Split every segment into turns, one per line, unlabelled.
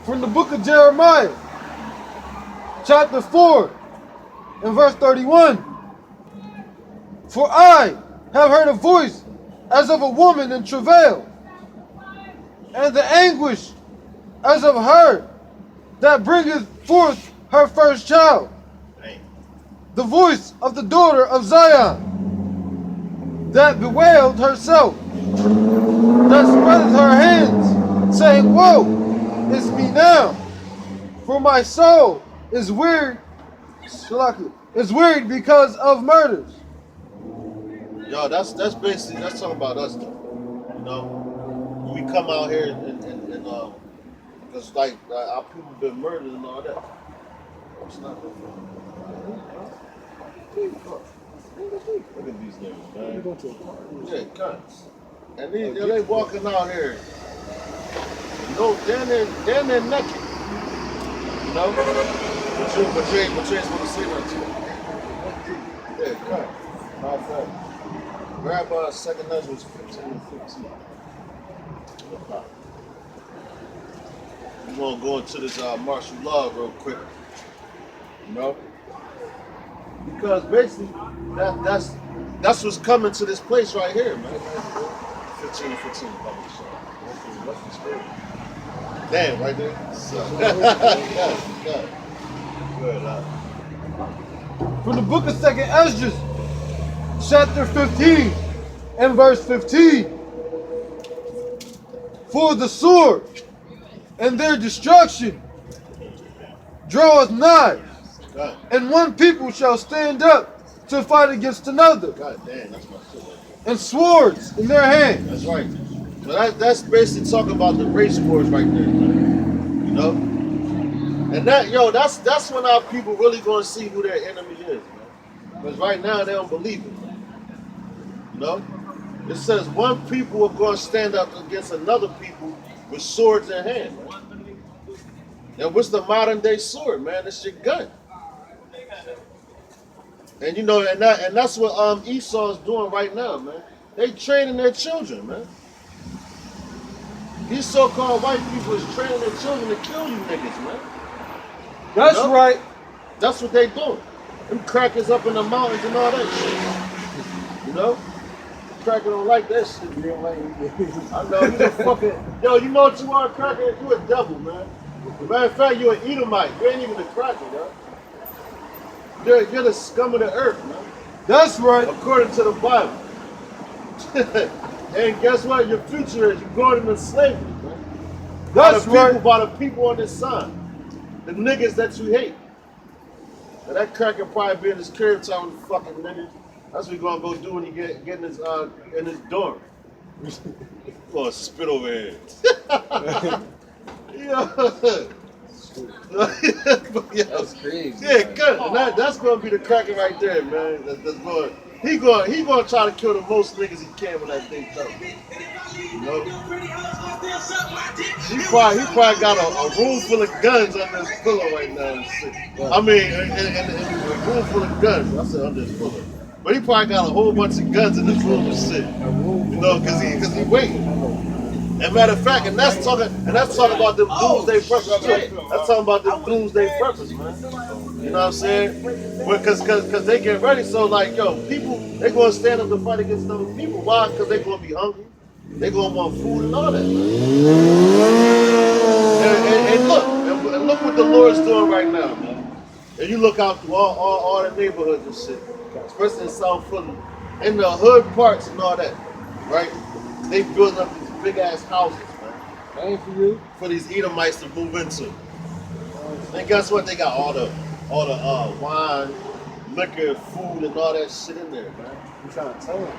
From the book of Jeremiah, chapter 4, and verse 31. For I have heard a voice as of a woman in travail, and the anguish as of her that bringeth forth her first child. The voice of the daughter of Zion, that bewailed herself, that spreadeth her hands, saying, Woe is me now, for my soul is wearied, is wearied because of murders.
Yo, that's basically that's talking about us though. You know, we come out here and because like our people been murdered and all that. It's not good for them. Look at these niggas, man. Yeah, cunts. And they walking out here. No, damn near naked. You know? But you ain't supposed to say nothing to them. Yeah, cut. Matter of fact, grab second Ezra 15 and 15. We're gonna go into this martial law real quick. You know? Because basically that's what's coming to this place right here, man. 15 and 15. Damn, right there. Good.
From the book of 2nd Ezra, chapter 15, and verse 15. For the sword and their destruction draweth nigh, and one people shall stand up to fight against another.
God damn, that's my shit.
And swords in their hands.
That's right. So that's basically talking about the race wars right there, man. You know? And that's when our people really gonna see who their enemy is, man. Because right now they don't believe it. You know? It says one people are gonna stand up against another people with swords in hand, man. And what's the modern day sword, man? It's your gun. And you know, and that's what Esau is doing right now, man. They training their children, man. These so-called white people is training their children to kill you niggas, man.
That's right.
That's what they doing. Them crackers up in the mountains and all that shit. You know? Cracker don't like that shit. You don't like it. I know, you a fucking... Yo, you know what you are, cracker? You a devil, man. Matter of fact, you an Edomite. You ain't even a cracker, yo. You're the scum of the earth, man.
That's right.
According to the Bible. And guess what? Your future is you're going into slavery, man.
That's right.
By the people on this side. The niggas that you hate. Now that cracker probably be in his crib telling the fucking niggas. That's what he's gonna go do when he get in his dorm. Gonna spit over here. Yeah.
That's crazy.
Yeah, good. And that's gonna be the cracker right there, man. That's going. He gonna try to kill the most niggas he can when that thing comes. You know? He probably got a room full of guns under his pillow right now and shit. I mean, and a room full of guns. I said under his pillow. But he probably got a whole bunch of guns in his room and shit. You know, cause he waiting. And matter of fact, and that's talking about them doomsday purpose too. That's talking about them doomsday purpose, man. You know what I'm saying? Cause they get ready. So like, yo, people they gonna stand up to fight against other people. Why? Cause they gonna be hungry. They gonna want food and all that, man. And look what the Lord's doing right now, man. And you look out through all the neighborhoods and shit, especially in South Philly, in the hood parts and all that, right? They building up these big ass houses, man.
Ain't for you.
For these Edomites to move into. And guess what? They got all the wine, liquor, food, and all that shit in there, man.
I'm trying to tell them.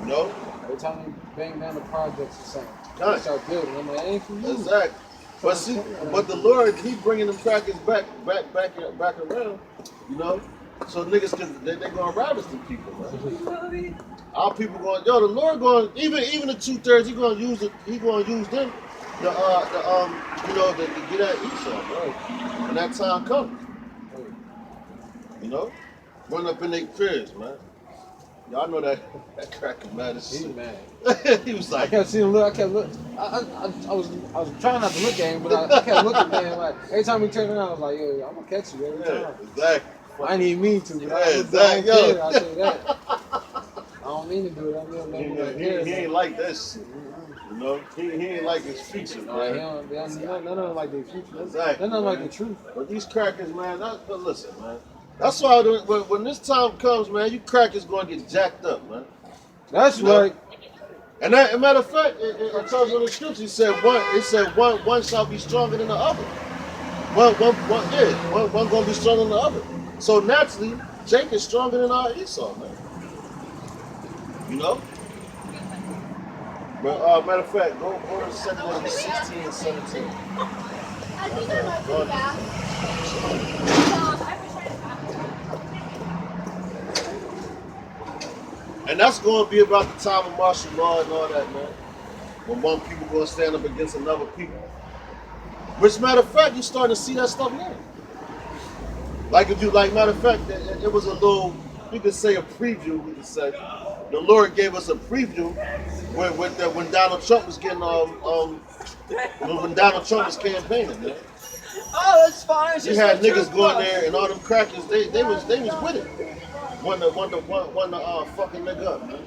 You know?
Every time they bang down the projects or something,
Right.
they start building. I'm like, ain't for you.
Exactly. But see, but the Lord, He bringing them crackers back around, you know. So niggas they gonna ravage the people, man. Our people going, yo, the Lord going, even the 2/3, He gonna use them, to get at Esau, bro. When that time comes. You know? Run up in their cribs, man. Y'all know that cracker mad as
He
shit.
mad.
He was
I
like,
kept seeing him look. I kept look. I was trying not to look at him, but I kept looking at him. Like every time he turned around, I was like, "Yo, I'm gonna catch you every
yeah,
time."
exactly.
I didn't even mean to, but
Yeah,
I looked
exactly.
down
Yo.
I say that. I don't mean to do it. I mean,
He ain't like that shit. You know, he ain't like his features,
No,
man.
none of them like their future.
Exactly.
None of them like
man.
the truth.
But these crackers, man. But listen, man. That's why when this time comes, man, you crackers gonna get jacked up, man.
That's
You know?
right.
And that, as a matter of fact, it tells in the scripture. It said one shall be stronger than the other. One gonna be stronger than the other. So naturally, Jake is stronger than our Esau, man. You know. But matter of fact, go to 2 Corinthians 16 and 17. And that's going to be about the time of martial law and all that, man. When one people going to stand up against another people. Which, matter of fact, you're starting to see that stuff now. Like, if you, like, matter of fact, it was a little, you could say a preview, we could say. The Lord gave us a preview when Donald Trump was getting, when Donald Trump was campaigning, man.
Oh, that's fine.
You had niggas going there and all them crackers, they was with it. One to fucking nigga up, man.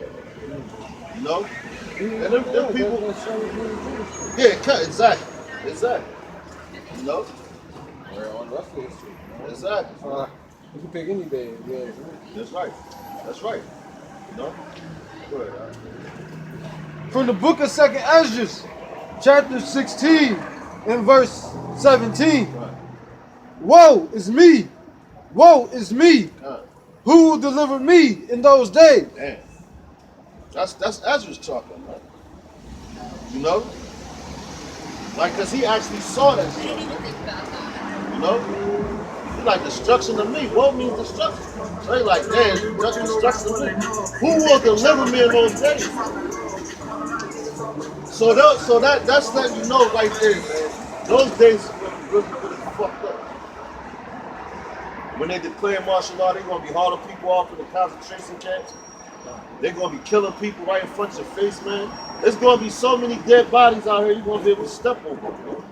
You know? And them people. Yeah, exactly. You know?
We're on rough with shit.
Exactly.
You can pick any day. Yeah.
That's right. You know? Go ahead,
From the book of 2nd Esdras, chapter 16 and verse 17.
Right.
Woe is me! Woe is me! Who will deliver me in those days?
Damn. That's Ezra's talking, man. You know? Like, cause he actually saw that shit, man. You know? He like destruction to me. Woe means destruction. So he like, damn, that's destruction to me. Who will deliver me in those days? So that's letting you know right there, man. Those days are gonna be really fucked up. When they declare martial law, they're gonna be hauling people off in the concentration camps. They're gonna be killing people right in front of your face, man. There's gonna be so many dead bodies out here, you're gonna be able to step over them.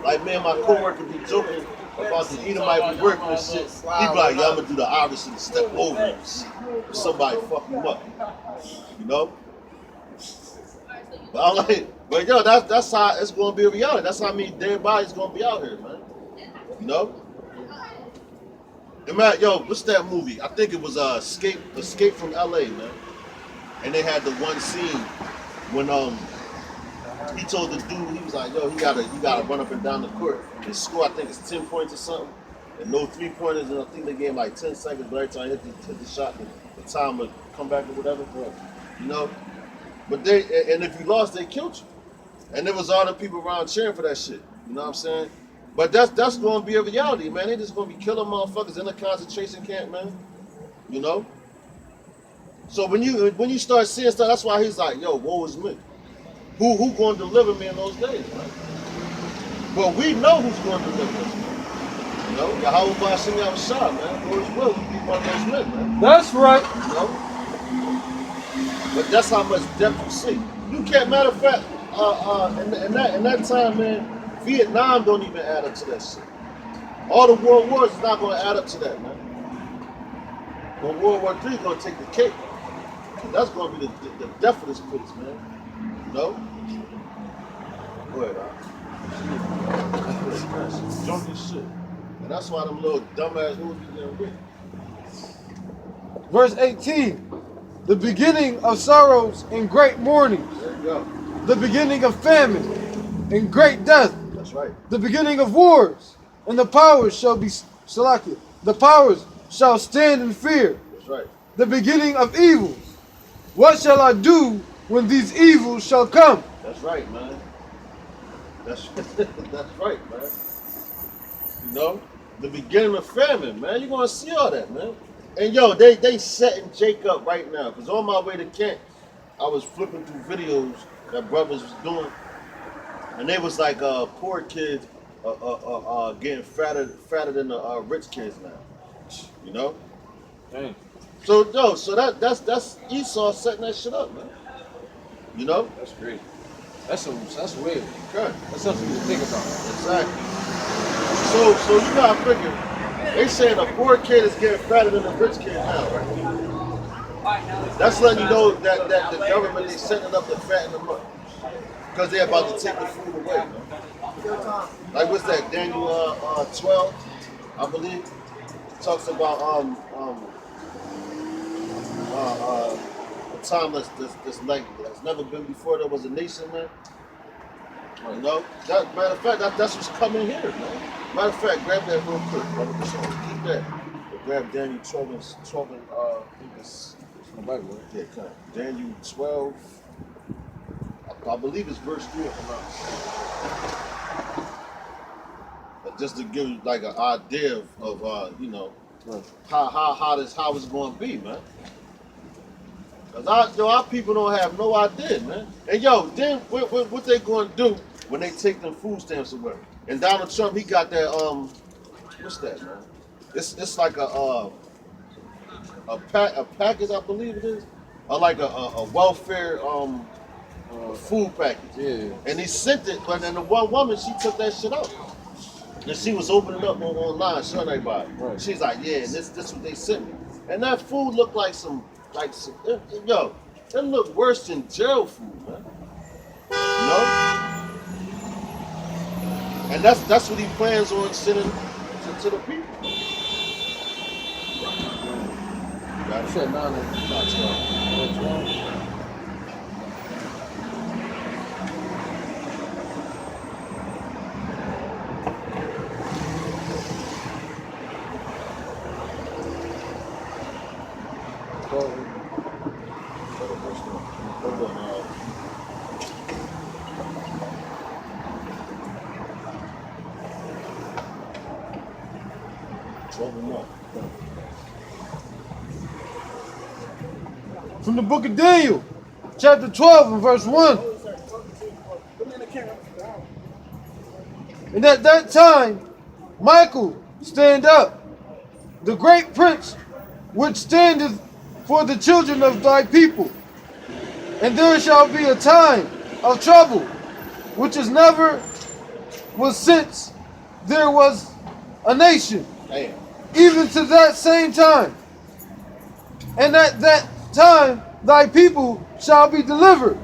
Like, man, my coworker be joking about the Edomite be working and shit. He be like, yeah, I'm gonna do the Irish and step over and shit. If somebody fuck him up. You know? But I'm like, but yo, that's how it's gonna be a reality. That's how many dead bodies gonna be out here, man. You know? And man, yo, what's that movie? I think it was Escape from LA, man. And they had the one scene when he told the dude, he was like, yo, you gotta run up and down the court and score, I think it's 10 points or something. And no 3-pointers, and I think they gave him like 10 seconds, but every time he hit the shot, the time would come back or whatever. You know? But and if you lost, they killed you. And there was all the people around cheering for that shit. You know what I'm saying? But that's gonna be a reality, man. They just gonna be killing motherfuckers in a concentration camp, man. You know? So when you start seeing stuff, that's why he's like, yo, woe is me. Who gonna deliver me in those days, man? But we know who's gonna deliver us, man. You know, Yahweh Bashim Yahushua, man. Lord is will, we be one of those men, man.
That's right.
You know? But that's how much depth you see. You can't, matter of fact, in that time, man, Vietnam don't even add up to that shit. All the world wars is not going to add up to that, man. But World War III is going to take the cake. And that's going to be the death of this place, man. You know? Go ahead, Al. Drunk as shit. And that's why them little dumbass movies be getting rich.
Verse 18. The beginning of sorrows and great mourning.
There you go.
The beginning of famine and great death.
That's right.
The beginning of wars, and the powers shall be selected. The powers shall stand in fear.
That's right.
The beginning of evils. What shall I do when these evils shall come?
That's right, man. That's right, man. You know, the beginning of famine, man. You're gonna see all that, man. And yo, they setting Jake up right now. Cause on my way to camp, I was flipping through videos that brothers was doing, and they was like poor kids getting fatter than the rich kids now. You know?
Dang.
So that's Esau setting that shit up, man. You know?
That's great. That's weird.
Okay.
That's something to think about.
Exactly. So you gotta figure, they saying a poor kid is getting fatter than a rich kid now, right? That's letting you know that the government is setting up to fatten them up. Because they're about to take the food away. Like what's that? Daniel 12, I believe, talks about a time that's like that's never been before. There was a nation, man. You know, matter of fact, that's what's coming here, man. Matter of fact, grab that real quick, brother. Keep that. Grab Daniel 12 and I think it's
the Bible, right?
yeah, kind of. Daniel 12. I believe it's verse 3 if I'm not. Just to give you like an idea of you know, how it's going to be, man. Cause our people don't have no idea, man. And yo, then what they going to do when they take them food stamps away? And Donald Trump, he got that what's that, man? It's like a package, I believe it is, or like a welfare food package.
Yeah.
And he sent it, but then the one woman, she took that shit out. And she was opening up online, showing everybody. Right. She's like, yeah, and this what they sent me. And that food looked like some yo, that looked worse than jail food, man. You know? And that's what he plans on sending to the people.
You said 9 and 12. 12.
From the book of Daniel, chapter 12 and verse 1. And at that time, Michael stand up, the great prince, which standeth for the children of thy people. And there shall be a time of trouble, which is never was since there was a nation, even to that same time. And at that time thy people shall be delivered,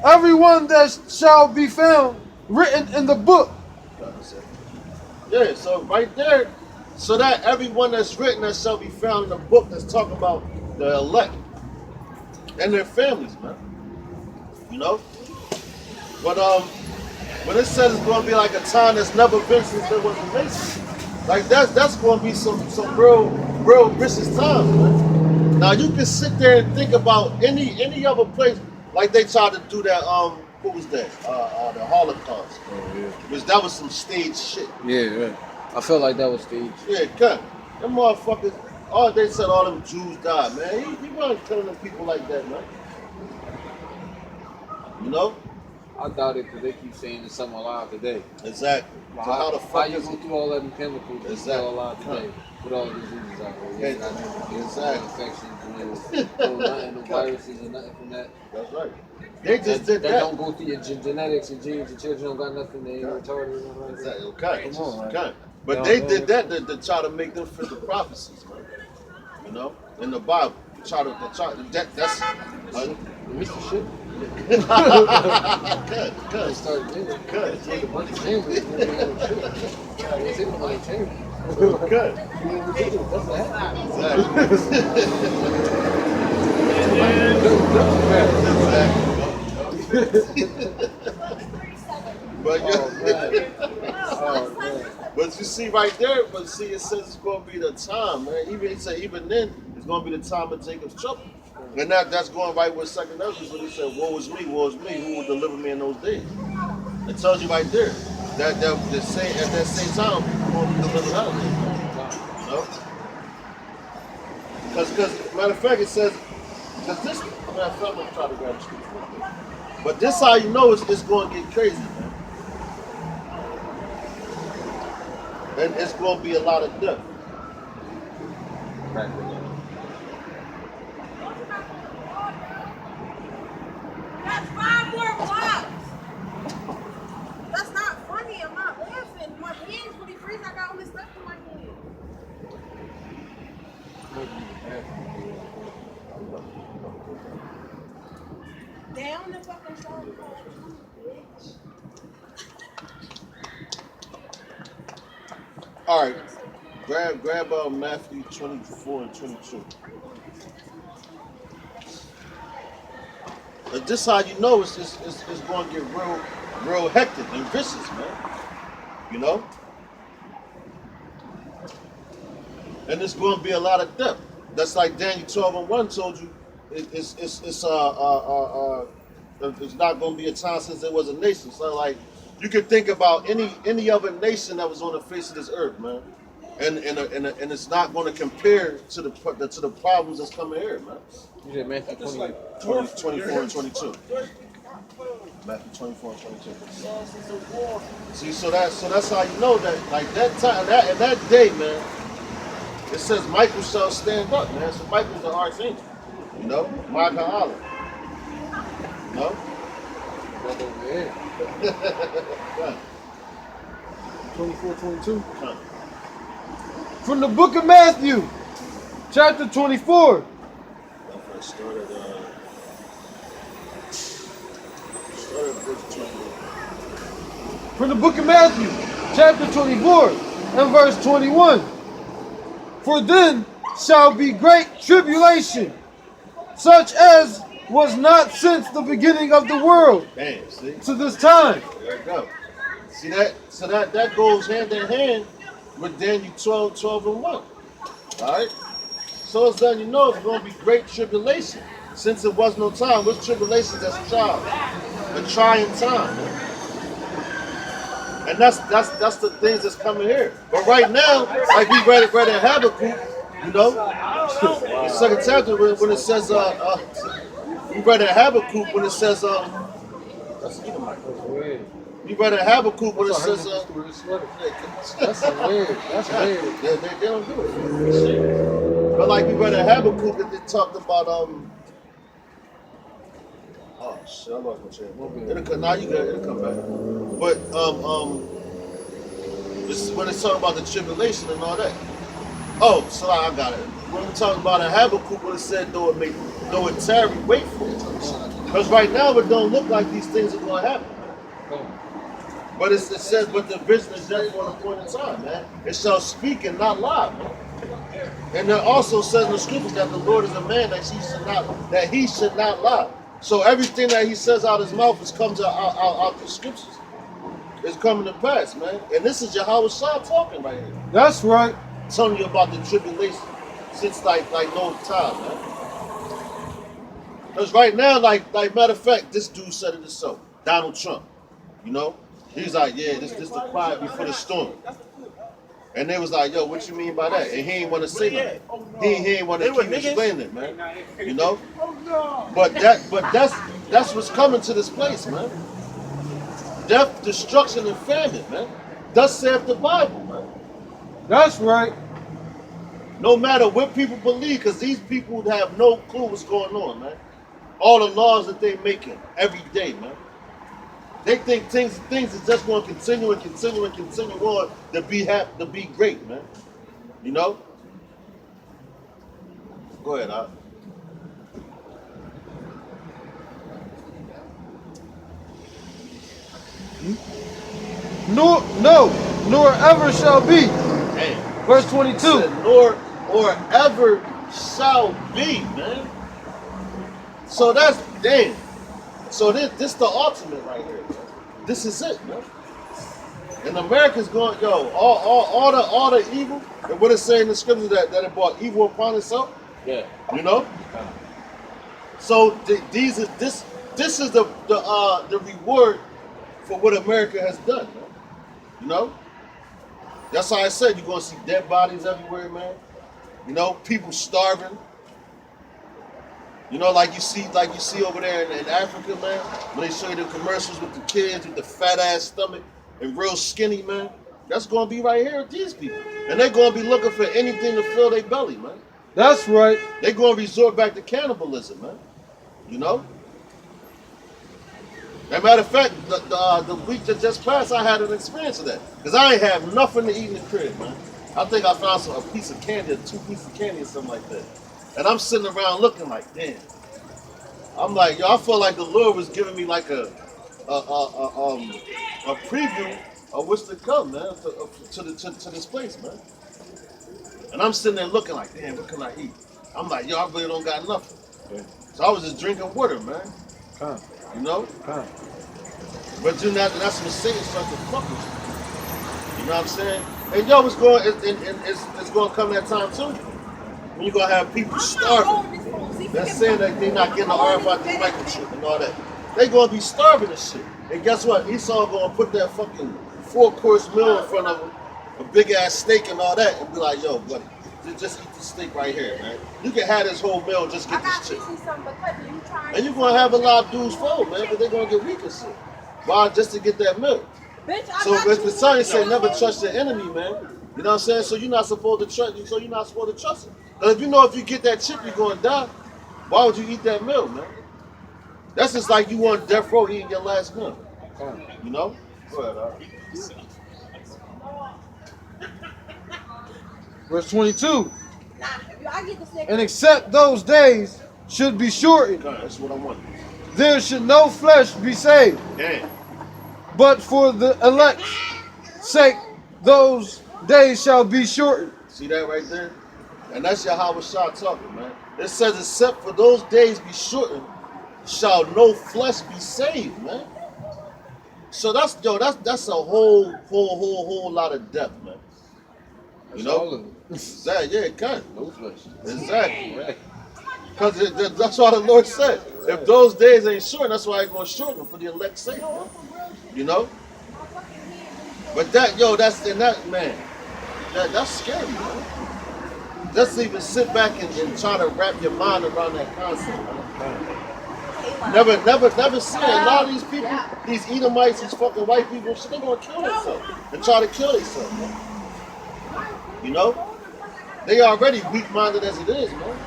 every one that shall be found written in the book.
Yeah, so right there, so that everyone that's written that shall be found in the book that's talking about the elect and their families, man. You know? But when it says it's gonna be like a time that's never been since there was a nation, like that's gonna be some real vicious times, man. Now you can sit there and think about any other place, like they tried to do that. What was that? The Holocaust.
Oh yeah.
Because that was some staged shit.
Yeah, right. I felt like that was staged.
Yeah, cut. Them motherfuckers. Oh, they said all them Jews died, man. He wasn't killing them people like that, man. You know?
I doubt it because they keep saying there's something alive today.
Exactly.
Well,
So how the fuck
you
is
go
it?
through all that chemicals and
Exactly.
still alive today with all the diseases out there?
Exactly.
Infections and no viruses and nothing from that.
That's right. They just did that.
That don't go through your genetics and genes. Your children don't got nothing. They ain't retarded or nothing like that.
Exactly. Okay.
Come on, man.
Okay. But they did that to try to make them fit the prophecies, man. You know, in the Bible, that's
You missed the shit.
good.
They started doing it.
Good.
Take a bunch of chambers. They take a bunch of chambers.
Good.
That's what happened.
But
Oh, man.
but you see right there, but see it says it's gonna be the time, man. Even then it's gonna be the time of Jacob's trouble. And that's going right with 2nd Ezra when he said, woe is me, who will deliver me in those days. It tells you right there that at that same time people will be delivered out of there. You know? Because matter of fact it says, because this I'm gonna try to grab the scripture real quick. But this how you know it's going to get crazy, man. And it's going to be a lot of death. All right. Grab Matthew 24 and 22. This how you know it's going to get real hectic and vicious, man. You know? And there's going to be a lot of depth. That's like Daniel 12 and 1 told you. It's not going to be a time since there was a nation. So like you could think about any other nation that was on the face of this earth, man. And it's not going to compare to the problems that's coming here, man.
You said Matthew
24 and 22. Matthew 24 and 22. See, so that's how you know that like that time that day, man. It says Michael shall stand up, man. So Michael's the archangel, you know, Michael Allah. You know.
Brother over here. 24, 22.
From the book of Matthew, chapter 24.
Start at verse 21.
From the book of Matthew, chapter 24, and verse 21. For then shall be great tribulation, such as was not since the beginning of the world
Bam, see?
to this time.
There you go. See that? So that goes hand in hand with Daniel 12 and 1. Alright? So it's done, you know it's going to be great tribulation. Since it was no time, what's tribulation? That's a trial. A trying time. Man. And that's the things that's coming here. But right now, like we read in Habakkuk, you know, the second chapter when it says, we read in Habakkuk when it says, that's
Weird.
we read in Habakkuk when it says,
That's weird. That's weird.
they don't do it. But like we read in Habakkuk, that they talked about, oh shit, I lost my chair. Now you good, it'll come back. But this is when it's talking about the tribulation and all that. Oh, so I got it. When we talking about in Habakkuk, when it said though it tarry, wait for it. Because right now it don't look like these things are going to happen. But it says, but the vision is just for an appointed time, man. It shall speak and not lie, man. And it also says in the scriptures that the Lord is a man that he should not lie. So everything that he says out his mouth comes out the scriptures. It's coming to pass, man. And this is Yahweh Shah talking right here.
That's right.
Telling you about the tribulation since like no time, man. Because right now, like matter of fact, this dude said it so. Donald Trump, you know, he's like, yeah, this the quiet before the storm. And they was like, yo, what you mean by that? And he ain't want to say nothing. He ain't want to keep explaining it, man. You know? But that's what's coming to this place, man. Death, destruction, and famine, man. Thus saith the Bible, man.
That's right.
No matter what people believe, because these people have no clue what's going on, man. All the laws that they making every day, man. They think things is just going to continue on to be great, man. You know? Go ahead, Al.
Nor ever shall be.
Damn.
Verse 22.
Said, nor ever shall be, man. So that's damn. So this the ultimate right here. Man. This is it, man. And America's going, yo, all the evil, and what it say in the scripture that it brought evil upon itself.
Yeah.
You know. So this is the reward for what America has done, man. You know. That's how I said you're gonna see dead bodies everywhere, man. You know, people starving. You know, like you see over there in Africa, man, when they show you the commercials with the kids with the fat ass stomach and real skinny, man. That's gonna be right here with these people. And they're gonna be looking for anything to fill their belly, man.
That's right.
They're gonna resort back to cannibalism, man. You know? As a matter of fact, the week that just passed, I had an experience of that. Because I ain't have nothing to eat in the crib, man. I think I found a piece of candy, 2 pieces of candy or something like that. And I'm sitting around looking like, damn. I'm like, yo, I feel like the Lord was giving me like a preview of what's to come, man, to this place, man. And I'm sitting there looking like, damn, what can I eat? I'm like, yo, I really don't got nothing.
Yeah.
So I was just drinking water, man.
Come.
You know?
Come.
But you know, that's when Satan starts to fuck with you. You know what I'm saying? And yo, it's going to come that time too. When you're going to have people starving. That's saying that they're not getting the RFID microchip and all that. They're going to be starving and shit. And guess what? Esau going to put that fucking 4-course meal in front of them, a big ass steak and all that, and be like, yo, buddy, just eat this steak right here, man. You can have this whole meal and just get this shit. And you're going to have a lot of dudes fold, man, but they're going to get weak and shit. Why? Just to get that milk. So as the son say, never trust your enemy, man. You know what I'm saying? So you're not supposed to trust. So you're not supposed to trust him. Because if you know if you get that chip, you're going to die. Why would you eat that meal, man? That's just like you on death row eating your last meal. You know? Go ahead,
Verse 22. And except those days should be shortened,
that's what I want.
there should no flesh be saved.
Damn.
But for the elect's sake, those days shall be shortened.
See that right there? And that's Yahweh Shah talking, man. It says, except for those days be shortened, shall no flesh be saved, man. So that's a whole lot of death, man. You know? Exactly, yeah, it can.
No flesh.
Exactly, right? Because that's why the Lord said, if those days ain't short, that's why He's going to shorten them for the elect's sake, man. You know? But that's scary, man. Just even sit back and try to wrap your mind around that concept, man. Never see it. A lot of these people, these Edomites, these fucking white people, shit, they're gonna kill themselves and try to kill themselves, man. You know? They already weak-minded as it is, man.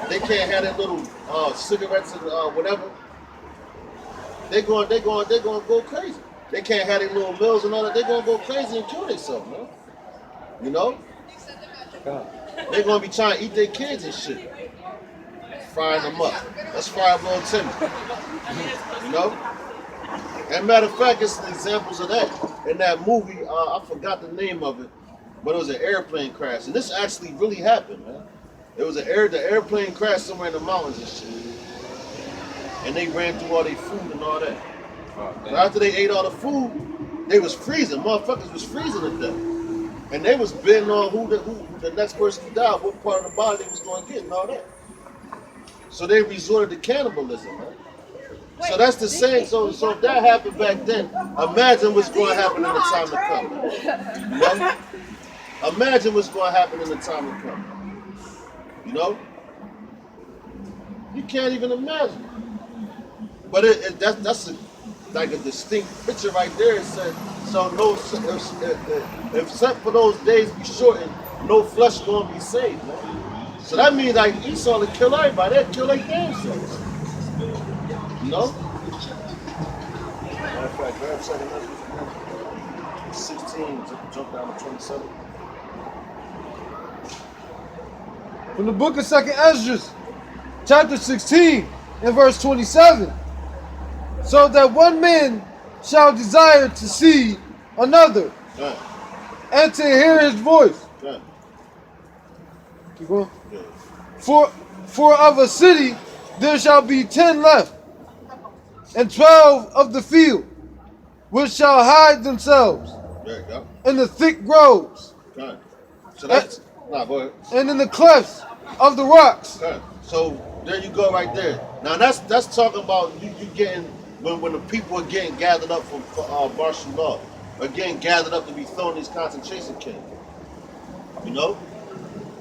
They can't have that little cigarettes and whatever. They're going to go crazy. They can't have their little meals and all that. They're going to go crazy and kill themselves, man. You know? They're going to be trying to eat their kids and shit. Frying them up. Let's fry up little Timmy. You know? And matter of fact, it's examples of that. In that movie, I forgot the name of it, but it was an airplane crash. And this actually really happened, man. It was the airplane crashed somewhere in the mountains and shit. And they ran through all their food and all that. But after they ate all the food, they was freezing. Motherfuckers was freezing to death. And they was betting on who the next person to die, what part of the body they was going to get and all that. So they resorted to cannibalism, man. So that's the same. So if that happened back then, imagine what's going to happen in the time to come. Man. You know? Imagine what's going to happen in the time to come. You know? You can't even imagine. But that's like a distinct picture right there. It said, so no, if except for those days be shortened, no flesh gonna be saved, man. So that means like Esau to kill everybody, they'd kill their damn selves. You know? Matter of fact, grab second Ezra 16, jump down to 27.
From the book of 2nd Ezra, chapter 16, and verse 27. So that one man shall desire to see another, and to hear his voice. Keep going. For of a city there shall be 10 left, and 12 of the field, which shall hide themselves in the thick groves,
So that's go ahead.
and in the clefts of the rocks.
So there you go right there. Now that's talking about you getting when the people are getting gathered up for martial law, or getting gathered up to be thrown in these concentration camps. You know?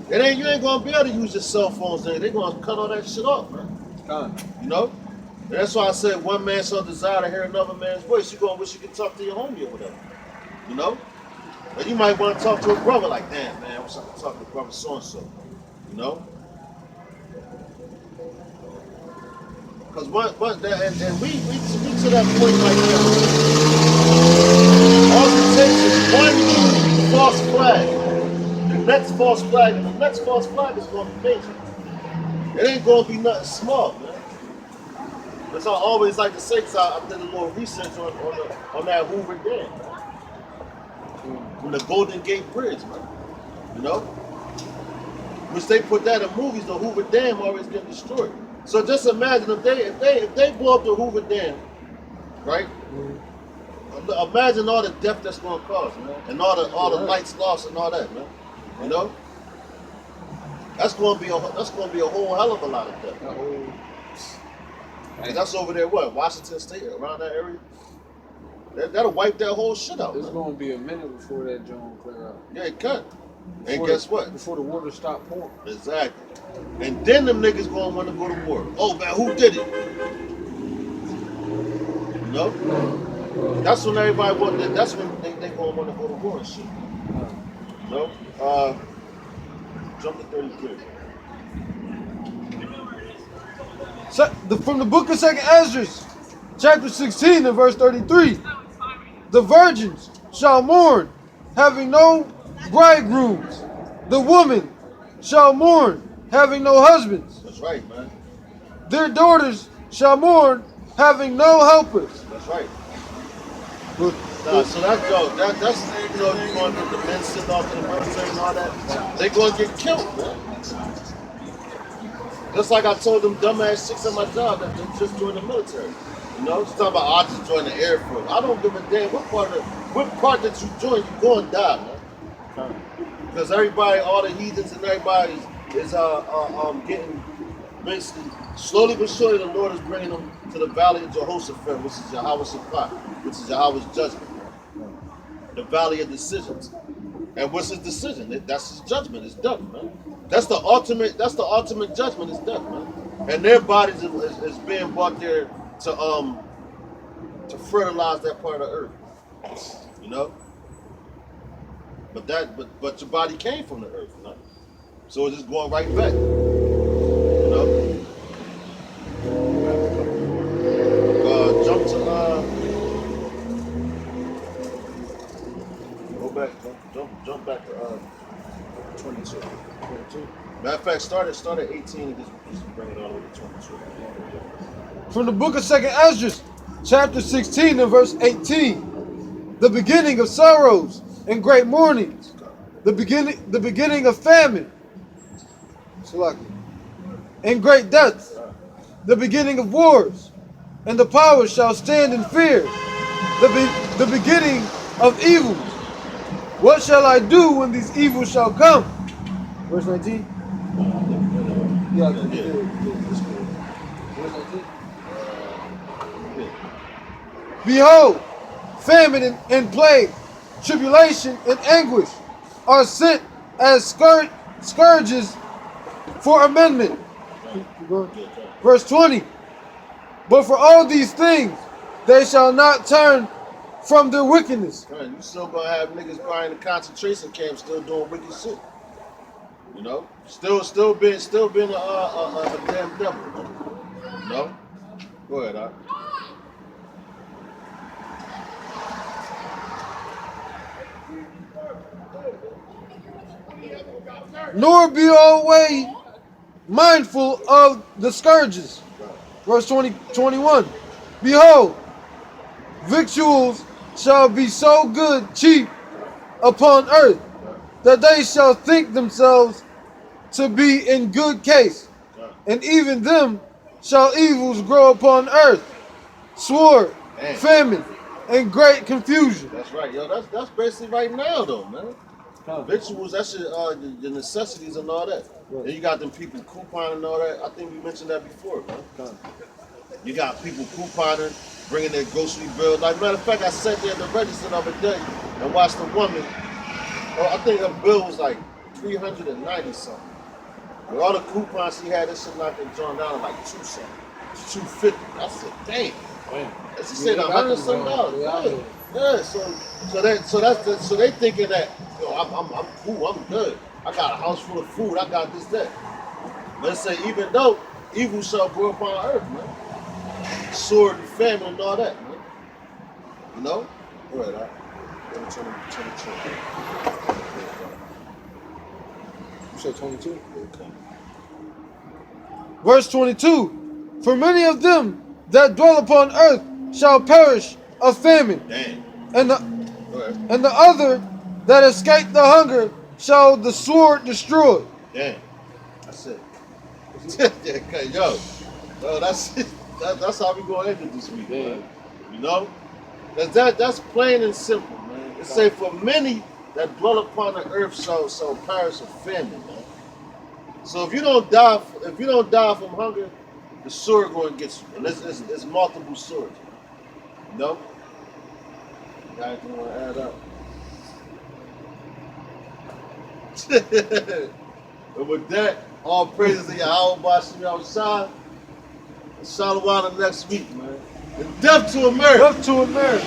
You ain't gonna be able to use your cell phones there. They're gonna cut all that shit off, man. You know? And that's why I said one man shall desire to hear another man's voice. You're gonna wish you could talk to your homie or whatever. You know? But you might want to talk to a brother like, damn man, I wish I could talk to brother so and so. You know? Because and we to that point right now. All it takes is one false flag. The next false flag, and the next false flag is going to be major. It ain't going to be nothing small, man. That's all I always like to say, because I did a little research on that Hoover Dam. On the Golden Gate Bridge, man. You know? Which they put that in movies, the Hoover Dam always get destroyed. So just imagine if they blow up the Hoover Dam, right? Imagine all the death that's gonna cause, man. And all the lights lost and all that, man. You know? That's gonna be a whole hell of a lot of death. That's over there, what? Washington State, around that area? That'll wipe that whole shit out.
It's going to be a minute before that joint clear out.
Yeah, it cut. And guess what?
Before the water stop pouring.
Exactly. And then them niggas gonna want to go to war. Oh man, who did it? You know? That's when everybody that's when they gonna want to go to war and shit. You know? Jump to 33.
From the book of 2nd Ezra, chapter 16 and verse 33. The virgins shall mourn, having no bridegrooms. The woman shall mourn, having no husbands.
That's right, man.
Their daughters shall mourn, having no helpers.
That's right. So that's you know, you're going to get the men sitting off in the military and all that. They're going to get killed, man. Just like I told them dumbass chicks at my job that they just joined the military. You know, she's talking about I just joined the Air Force. I don't give a damn what part that you join, you're going to die, man. Because everybody, all the heathens and everybody is getting basically slowly but surely the Lord is bringing them to the valley of Jehoshaphat, which is Yahweh's supply, which is Yahweh's judgment. The valley of decisions. And what's his decision? That's his judgment. It's death, man. That's the ultimate judgment is death, man. And their bodies is being brought there to fertilize that part of the earth. You know? But your body came from the earth, you know? So it's just going right back. You know? Jump back to 22. Matter of fact, start at 18 and just bring it all the way to 22.
From the book of 2nd Ezra, chapter 16 and verse 18. The beginning of sorrows and great mournings. The beginning of famine. And great death. The beginning of wars. And the powers shall stand in fear. The beginning of evils. What shall I do when these evils shall come? Verse 19. Yeah. Verse 19. Behold, famine and plague, tribulation and anguish are sent as scourges for amendment. Verse 20. But for all these things, they shall not turn from their wickedness.
Man, you still gonna have niggas crying in concentration camps, still doing wicked shit. You know, still being a damn devil. You know, go ahead, huh?
Nor be always mindful of the scourges. Verse 21. Behold, victuals shall be so good cheap upon earth that they shall think themselves to be in good case, and even them shall evils grow upon earth, sword, famine, and great confusion.
That's right, yo. That's basically right now, though, man. Victuals, that's your necessities and all that. Right. And you got them people couponing and all that. I think we mentioned that before, man. You got people couponing, bringing their grocery bill. Like, matter of fact, I sat there at the register the other day and watched a woman. I think her bill was like $390 something. With all the coupons she had, that shit knocked it drawn down to like $2 something. $250. I said, damn. She said $100 something. Yeah. So they thinking that, yo, I'm cool, I'm good. I got a house full of food. I got this, that. Let's say, even though evil shall grow upon earth, man. Sword and famine and all that, man. You know? Go ahead,
You said 22?
Verse 22. For many of them that dwell upon earth shall perish of famine,
Damn.
and the
Go ahead.
and the other that escape the hunger shall the sword destroy.
Damn. That's it. Yeah, okay, yo, that's it. That's how we gonna end it this week, man. You know, that's plain and simple, man. It say for many that dwell upon the earth shall perish of famine, man. So if you don't die from hunger, the sword going to get you, and it's multiple swords. You know. You guys want to add up. And with that, all praises to Yahweh Bashim Yahushua. Shalom next week, man. And death to America.
Death to America.